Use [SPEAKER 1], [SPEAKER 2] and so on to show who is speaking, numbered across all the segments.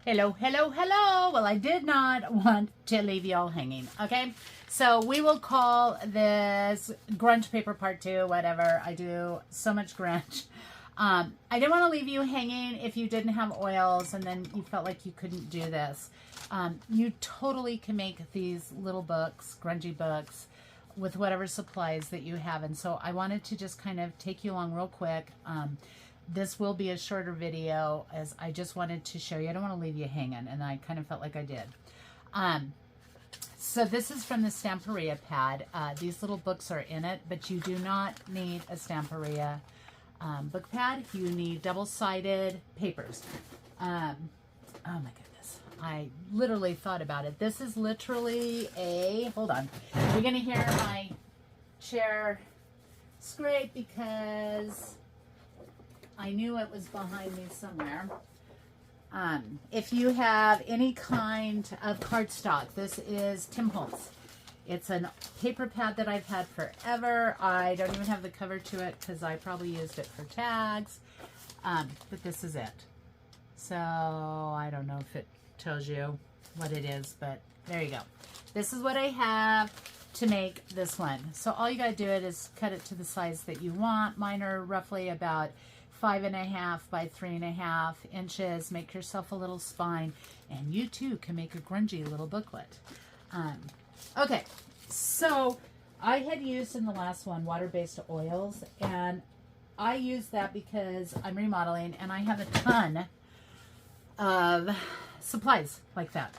[SPEAKER 1] Hello, hello, hello. Well, I did not want to leave you all hanging, okay? So we will call this grunge paper part 2, whatever. I do so much grunge. I didn't want to leave you hanging if you didn't have oils and then you felt like you couldn't do this. You totally can make these little books, grungy books, with whatever supplies that you have. And so I wanted to just kind of take you along real quick. This will be a shorter video as I just wanted to show you. I don't want to leave you hanging, and I kind of felt like I did. So this is from the Stamperia pad. These little books are in it, but you do not need a Stamperia book pad. You need double-sided papers. Oh my goodness. I literally thought about it. This is literally a, hold on. You're going to hear my chair scrape because I knew it was behind me somewhere. If you have any kind of cardstock, this is Tim Holtz. It's a paper pad that I've had forever. I don't even have the cover to it because I probably used it for tags. But this is it. So I don't know if it tells you what it is, but there you go. This is what I have to make this one. So all you got to do is cut it to the size that you want. Mine are roughly about 5.5 by 3.5 inches. Make yourself a little spine, and you too can make a grungy little booklet. Okay, so I had used in the last one water-based oils, and I use that because I'm remodeling and I have a ton of supplies like that.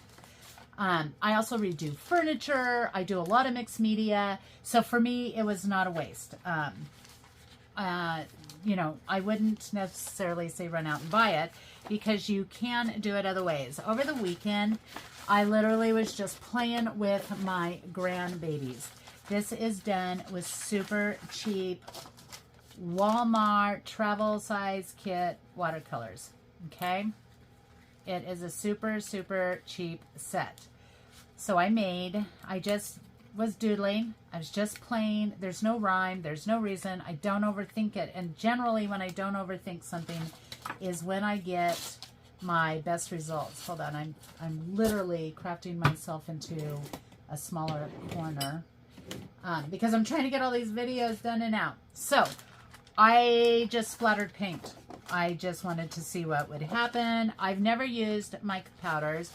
[SPEAKER 1] I also redo furniture. I do a lot of mixed media. So for me, it was not a waste. You know, I wouldn't necessarily say run out and buy it because you can do it other ways. Over the weekend, I literally was just playing with my grandbabies. This is done with super cheap Walmart travel size kit watercolors. Okay. It is a super, super cheap set. So I just was doodling. I was just playing. There's no rhyme. There's no reason. I don't overthink it. And generally when I don't overthink something is when I get my best results. Hold on. I'm literally crafting myself into a smaller corner because I'm trying to get all these videos done and out. So I just splattered paint. I just wanted to see what would happen. I've never used mica powders.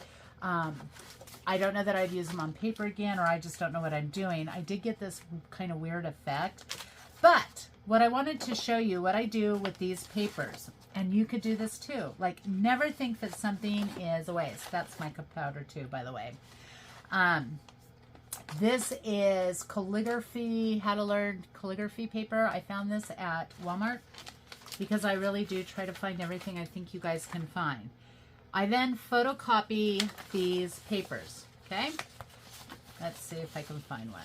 [SPEAKER 1] I don't know that I'd use them on paper again, or I just don't know what I'm doing. I did get this kind of weird effect. But what I wanted to show you, what I do with these papers, and you could do this too. Like, never think that something is a waste. That's mica powder too, by the way. This is calligraphy, how to learn calligraphy paper. I found this at Walmart because I really do try to find everything I think you guys can find. I then photocopy these papers, okay? Let's see if I can find one.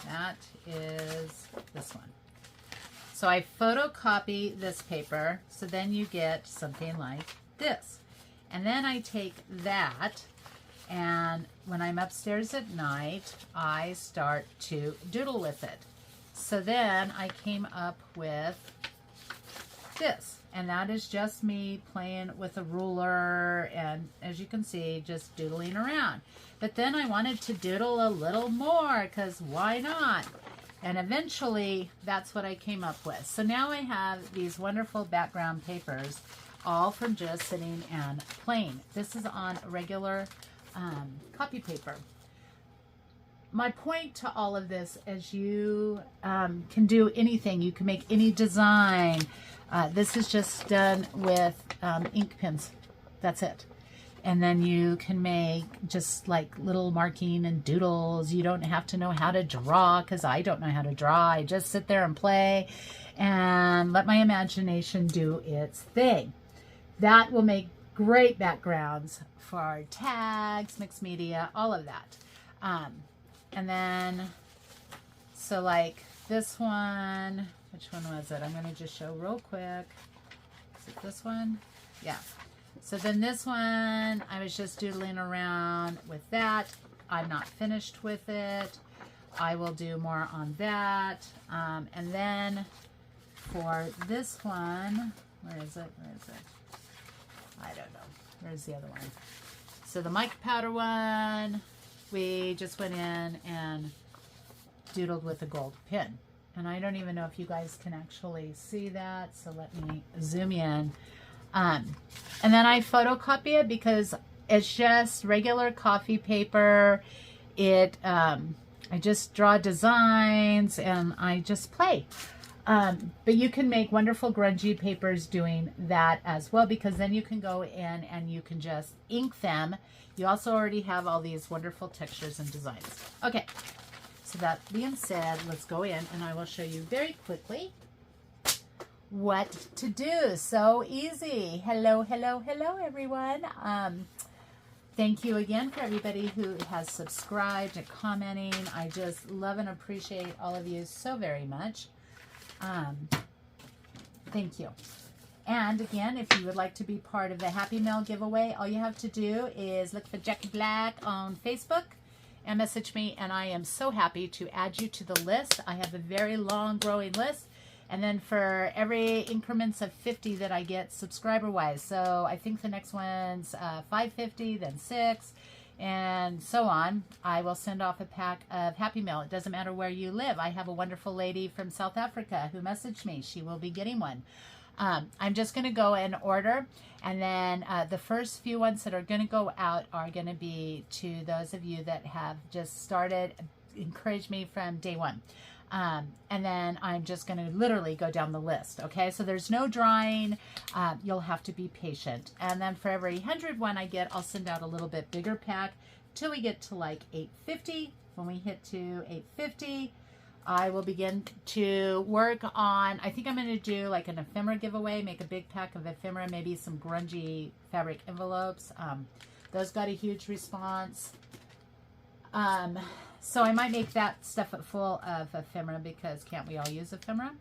[SPEAKER 1] That is this one. So I photocopy this paper, so then you get something like this. And then I take that, and when I'm upstairs at night, I start to doodle with it. So then I came up with this, and that is just me playing with a ruler and, as you can see, just doodling around. But then I wanted to doodle a little more because why not? And eventually that's what I came up with. So now I have these wonderful background papers all from just sitting and playing. This is on regular copy paper. My point to all of this is you can do anything. You can make any design. This is just done with ink pens. That's it. And then you can make just like little marking and doodles. You don't have to know how to draw because I don't know how to draw. I just sit there and play and let my imagination do its thing. That will make great backgrounds for tags, mixed media, all of that. And then, so like this one, which one was it? I'm going to just show real quick. Is it this one? Yeah. So then this one, I was just doodling around with that. I'm not finished with it. I will do more on that. And then for this one, where is it? Where is it? I don't know. Where's the other one? So the mica powder one, we just went in and doodled with a gold pin. And I don't even know if you guys can actually see that. So let me zoom in. And then I photocopy it because it's just regular coffee paper. I just draw designs and I just play. But you can make wonderful grungy papers doing that as well, because then you can go in and you can just ink them. You also already have all these wonderful textures and designs. Okay, so that being said, let's go in and I will show you very quickly what to do. So easy. Hello, hello, hello, everyone. Thank you again for everybody who has subscribed and commenting. I just love and appreciate all of you so very much. Thank you. And again, if you would like to be part of the Happy Mail giveaway, all you have to do is look for Jackie Black on Facebook and message me, and I am so happy to add you to the list. I have a very long growing list, and then for every increments of 50 that I get subscriber-wise. So I think the next one's 550, then 6, and so on. I will send off a pack of Happy Mail. It doesn't matter where you live. I have a wonderful lady from South Africa who messaged me. She will be getting one. I'm just going to go in order, and then the first few ones that are going to go out are going to be to those of you that have just started, encouraged me from day one. And then I'm just going to literally go down the list. Okay, so there's no drawing. You'll have to be patient. And then for every 101 I get, I'll send out a little bit bigger pack till we get to like 850. When we hit to 850, I will begin to work on, I think I'm going to do like an ephemera giveaway, make a big pack of ephemera, maybe some grungy fabric envelopes. Those got a huge response. So I might make that stuff full of ephemera, because can't we all use ephemera?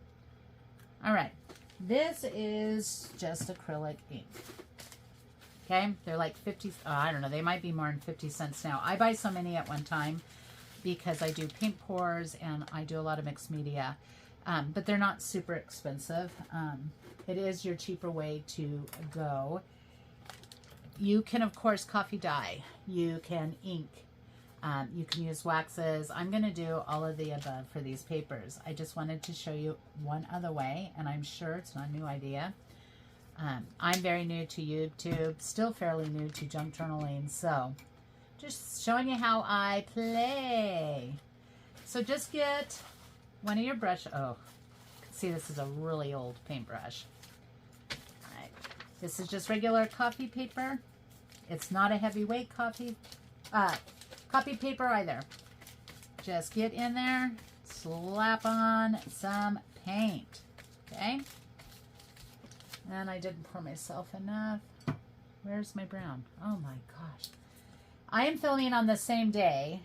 [SPEAKER 1] All right. This is just acrylic ink. Okay. They're like 50, I don't know. They might be more than 50 cents now. I buy so many at one time because I do paint pours and I do a lot of mixed media. But they're not super expensive. It is your cheaper way to go. You can, of course, coffee dye. You can ink. You can use waxes. I'm going to do all of the above for these papers. I just wanted to show you one other way, and I'm sure it's not a new idea. I'm very new to YouTube, still fairly new to junk journaling, so just showing you how I play. So just get one of your brush. Oh, see, this is a really old paintbrush. All right. This is just regular coffee paper. It's not a heavyweight coffee paper either. Just get in there, slap on some paint. Okay. And I didn't pour myself enough. Where's my brown? Oh my gosh. I am filming on the same day.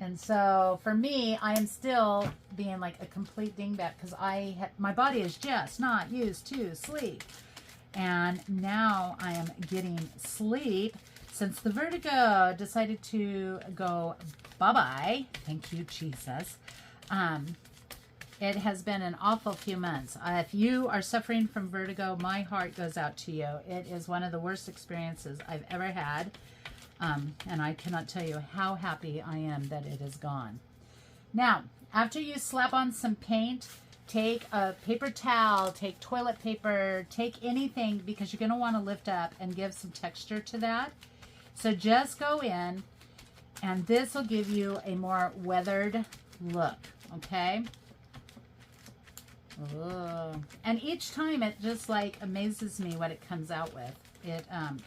[SPEAKER 1] And so for me, I am still being like a complete dingbat because my body is just not used to sleep. And now I am getting sleep since the vertigo decided to go bye-bye. Thank you, Jesus. It has been an awful few months. If you are suffering from vertigo, my heart goes out to you. It is one of the worst experiences I've ever had. And I cannot tell you how happy I am that it is gone. Now, after you slap on some paint, take a paper towel, take toilet paper, take anything, because you're going to want to lift up and give some texture to that. So just go in, and this will give you a more weathered look, okay? Ooh. And each time it just like amazes me what it comes out with.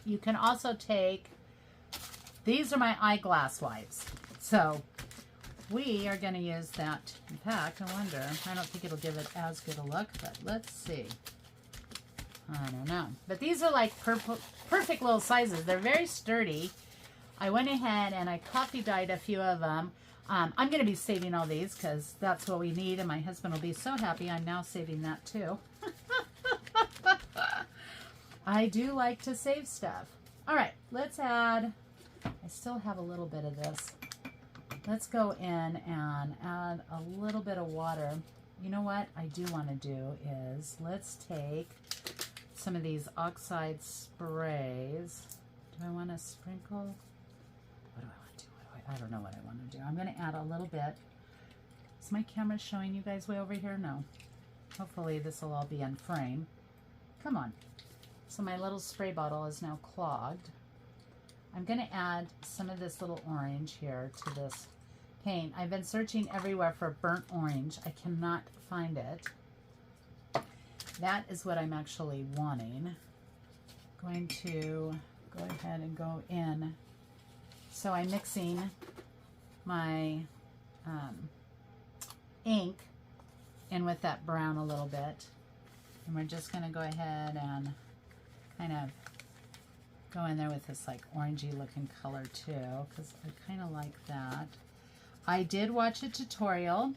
[SPEAKER 1] You can also take, these are my eyeglass wipes. So we are going to use that. In fact, I wonder, I don't think it'll give it as good a look, but let's see. I don't know. But these are like perfect little sizes. They're very sturdy. I went ahead and I coffee dyed a few of them. I'm going to be saving all these because that's what we need, and my husband will be so happy I'm now saving that too. I do like to save stuff. All right, let's add, I still have a little bit of this. Let's go in and add a little bit of water. You know what I do want to do is let's take some of these oxide sprays. Do I want to sprinkle. What do I want to do? I don't know what I want to do. I'm going to add a little bit. Is my camera showing you guys way over here? No. Hopefully this will all be in frame. Come on. So my little spray bottle is now clogged. I'm going to add some of this little orange here to this paint. I've been searching everywhere for burnt orange. I cannot find it. That is what I'm actually wanting. Going to go ahead and go in. So I'm mixing my ink in with that brown a little bit. And we're just going to go ahead and kind of go in there with this like orangey looking color too, because I kind of like that. I did watch a tutorial.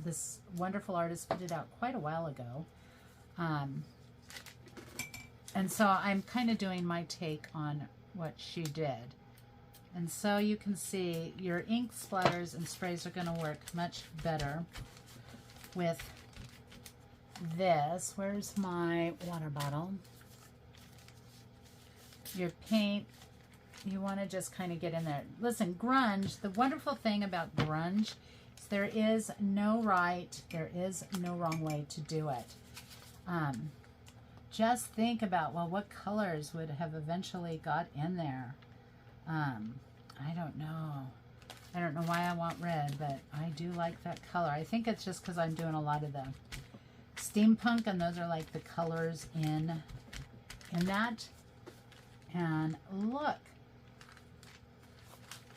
[SPEAKER 1] This wonderful artist put it out quite a while ago. And so I'm kind of doing my take on what she did. And so you can see your ink splatters and sprays are going to work much better with this. Where's my water bottle? Your paint, you want to just kind of get in there. Listen, grunge, the wonderful thing about grunge is there is no right, there is no wrong way to do it. Just think about, well, what colors would have eventually got in there? I don't know. I don't know why I want red, but I do like that color. I think it's just because I'm doing a lot of the steampunk, and those are like the colors in that. And look.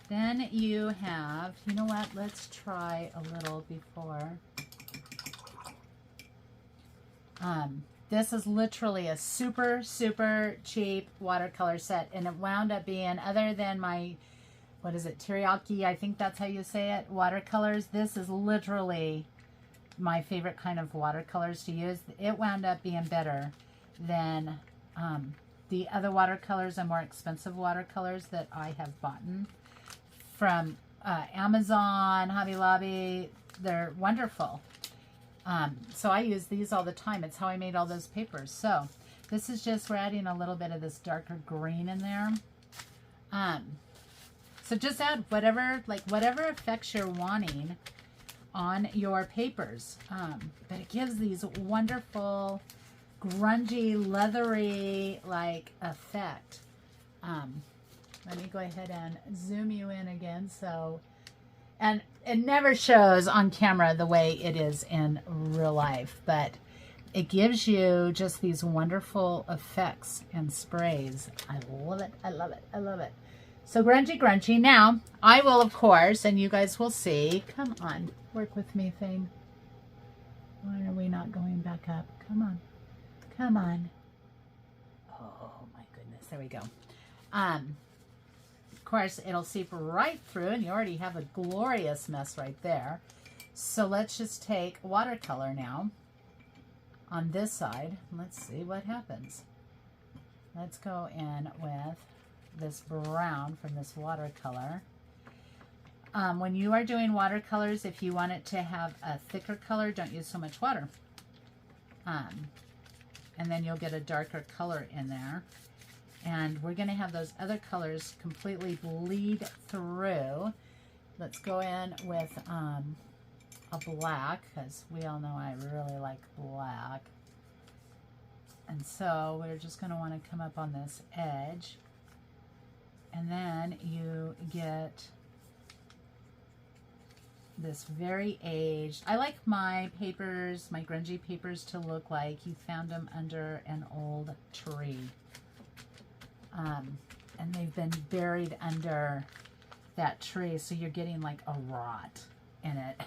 [SPEAKER 1] Then you have, you know what? Let's try a little before. This is literally a super, super cheap watercolor set, and it wound up being, other than my, what is it, teriyaki, I think that's how you say it, watercolors, this is literally my favorite kind of watercolors to use. It wound up being better than the other watercolors and more expensive watercolors that I have bought from Amazon, Hobby Lobby. They're wonderful. So I use these all the time. It's how I made all those papers. So this is just, we're adding a little bit of this darker green in there. So just add whatever effects you're wanting on your papers. But it gives these wonderful, grungy, leathery, like, effect. Let me go ahead and zoom you in again. So, and it never shows on camera the way it is in real life, but it gives you just these wonderful effects and sprays. I love it. I love it. I love it. So grungy, grungy. Now, I will, of course, and you guys will see. Come on. Work with me, thing. Why are we not going back up? Come on. Come on. Oh, my goodness. There we go. Of course, it'll seep right through, and you already have a glorious mess right there. So let's just take watercolor now on this side. Let's see what happens. Let's go in with this brown from this watercolor. When you are doing watercolors, if you want it to have a thicker color, don't use so much water. And then you'll get a darker color in there. And we're going to have those other colors completely bleed through. Let's go in with a black, because we all know I really like black. And so we're just going to want to come up on this edge. And then you get this very aged, I like my papers, my grungy papers, to look like you found them under an old tree. And they've been buried under that tree, so you're getting like a rot in it.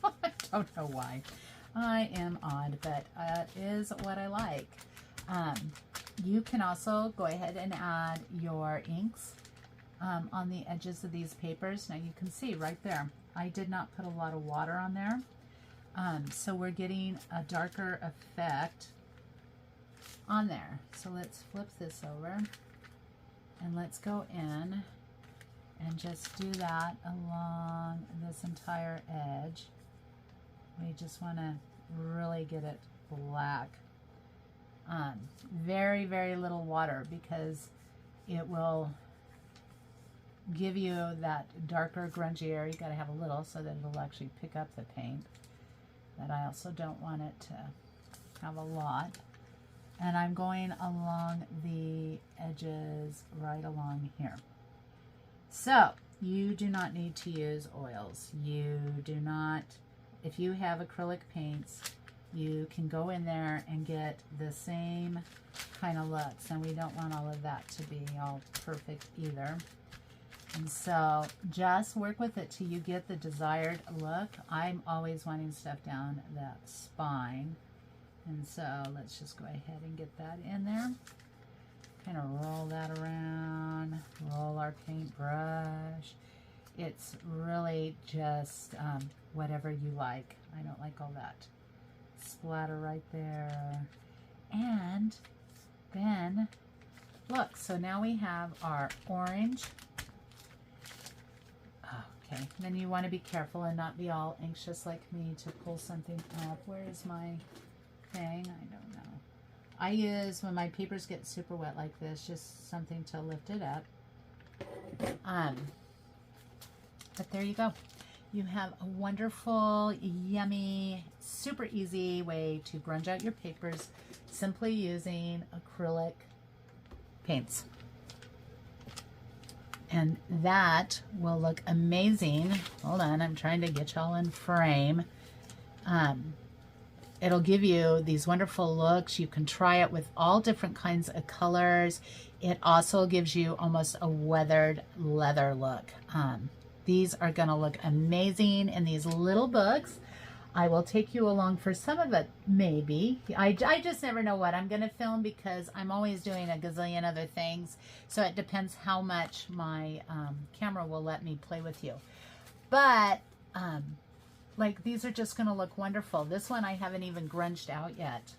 [SPEAKER 1] I don't know why. I am odd, but it is what I like. You can also go ahead and add your inks on the edges of these papers. Now you can see right there, I did not put a lot of water on there. So we're getting a darker effect on there. So let's flip this over and let's go in and just do that along this entire edge. We just want to really get it black. Very, very little water, because it will give you that darker, grungy area. You got to have a little so that it'll actually pick up the paint. But I also don't want it to have a lot. And I'm going along the edges right along here. So you do not need to use oils. You do not, if you have acrylic paints, you can go in there and get the same kind of looks. And we don't want all of that to be all perfect either. And so just work with it till you get the desired look. I'm always wanting stuff down that spine. And so let's just go ahead and get that in there. Kind of roll that around, roll our paintbrush. It's really just whatever you like. I don't like all that splatter right there. And then, look, so now we have our orange. Okay, then you want to be careful and not be all anxious like me to pull something up. Where is my thing? I don't know. I use, when my papers get super wet like this, just something to lift it up. But there you go. You have a wonderful, yummy, super easy way to grunge out your papers simply using acrylic paints. And that will look amazing. Hold on, I'm trying to get y'all in frame. It'll give you these wonderful looks. You can try it with all different kinds of colors. It also gives you almost a weathered leather look. These are going to look amazing in these little books. I will take you along for some of it, maybe. I just never know what I'm going to film because I'm always doing a gazillion other things. So it depends how much my camera will let me play with you. But like, these are just going to look wonderful. This one I haven't even grunged out yet.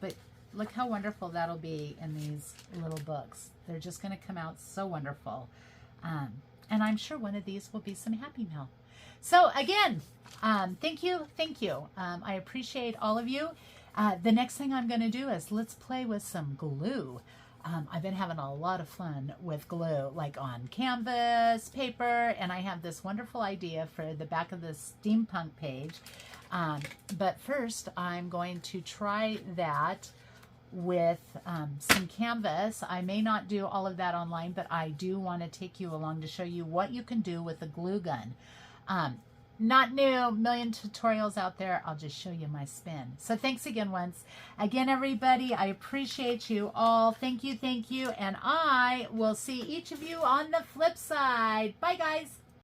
[SPEAKER 1] But look how wonderful that'll be in these little books. They're just going to come out so wonderful. And I'm sure one of these will be some Happy Mail. So again, thank you. I appreciate all of you. The next thing I'm going to do is let's play with some glue. I've been having a lot of fun with glue, like on canvas, paper, and I have this wonderful idea for the back of the steampunk page. But first, I'm going to try that with some canvas. I may not do all of that online, but I do want to take you along to show you what you can do with a glue gun. Not new, million tutorials out there. I'll just show you my spin. So thanks again once. Again, everybody, I appreciate you all. Thank you. And I will see each of you on the flip side. Bye, guys.